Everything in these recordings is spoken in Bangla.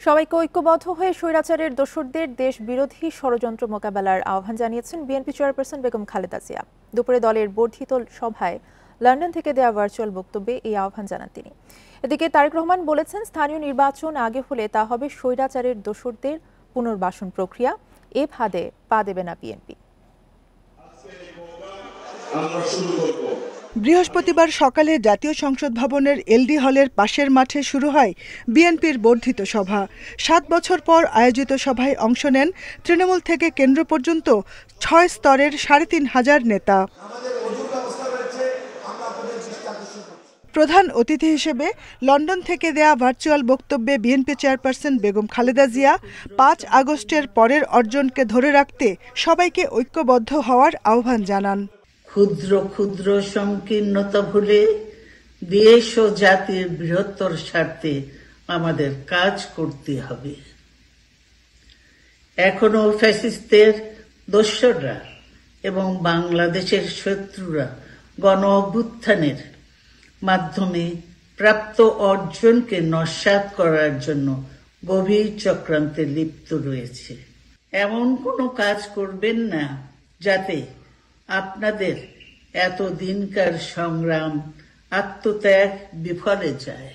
সবাইকে ঐক্যবদ্ধ হয়ে স্বৈরাচারের দোসরদের দেশ বিরোধী ষড়যন্ত্র মোকাবেলার আহ্বান জানিয়েছেন বিএনপি চেয়ারপারসন বেগম খালেদা জিয়া। দুপুরে দলের বর্ধিত সভায় লন্ডন থেকে দেওয়া ভার্চুয়াল বক্তব্যে এই আহ্বান জানান তিনি। এদিকে তারেক রহমান বলেছেন, স্থানীয় নির্বাচন আগে হলে তা হবে স্বৈরাচারের দোসরদের পুনর্বাসন প্রক্রিয়া। এ ফাঁদে পা দেবে না বিএনপি। বৃহস্পতিবার সকালে জাতীয় সংসদ ভবনের এলডি হলের পাশের মাঠে শুরু হয় বিএনপির বর্ধিত সভা। ৭ বছর পর আয়োজিত সভায় অংশ নেন তৃণমূল থেকে কেন্দ্র পর্যন্ত ৬ স্তরের ৩৫০০ নেতা। প্রধান অতিথি হিসেবে লন্ডন থেকে দেয়া ভার্চুয়াল বক্তব্যে বিএনপি চেয়ারপারসন বেগম খালেদা জিয়া ৫ আগস্টের পরের অর্জনকে ধরে রাখতে সবাইকে ঐক্যবদ্ধ হওয়ার আহ্বান জানান। ক্ষুদ্র ক্ষুদ্র সংকীর্ণতা ভুলে দেশ ও জাতির বৃহত্তর স্বার্থে আমাদের কাজ করতে হবে। এখনো ফ্যাসিস্টদের দোসররা এবং বাংলাদেশের শত্রুরা গণ অভ্যুত্থানের মাধ্যমে প্রাপ্ত অর্জনকে নস্যাৎ করার জন্য গভীর চক্রান্তে লিপ্ত রয়েছে। এমন কোনো কাজ করবেন না যাতে আপনাদের এতদিনকার সংগ্রাম আত্মত্যাগ বিফলে যায়।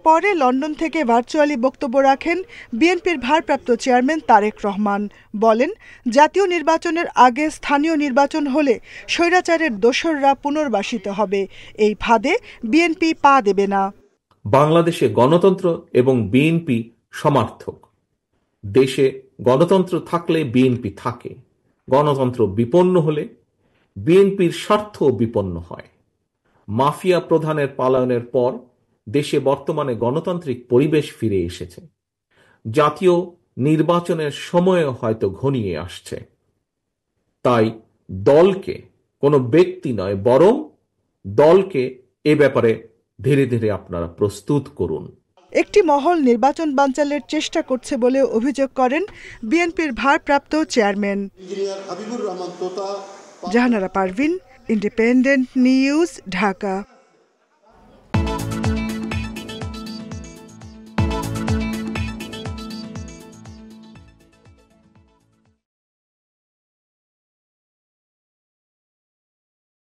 পরে লন্ডন থেকে ভার্চুয়ালি বক্তব্য রাখেন বিএনপির ভারপ্রাপ্ত চেয়ারম্যান তারেক রহমান। বলেন, জাতীয় নির্বাচনের আগে স্থানীয় নির্বাচন হলে স্বৈরাচারের দোসররা পুনর্বাসিত হবে। এই ফাঁদে বিএনপি পা দেবে না। বাংলাদেশে গণতন্ত্র এবং বিএনপি সমার্থক। দেশে গণতন্ত্র থাকলে বিএনপি থাকে। গণতন্ত্র বিপন্ন হলে বিএনপির স্বার্থ বিপন্ন হয়। মাফিয়া প্রধানের পলায়নের পর দেশে বর্তমানে গণতান্ত্রিক পরিবেশ ফিরে এসেছে। জাতীয় নির্বাচনের সময় হয়তো ঘনিয়ে আসছে। তাই দলকে, কোনো ব্যক্তি নয় বরং দলকে এ ব্যাপারে ধীরে ধীরে আপনারা প্রস্তুত করুন। একটি মহল নির্বাচন বানচালের চেষ্টা করছে বলে অভিযোগ করেন বিএনপির ভারপ্রাপ্ত chairman. Jahanara Parvin, independent news, Dhaka.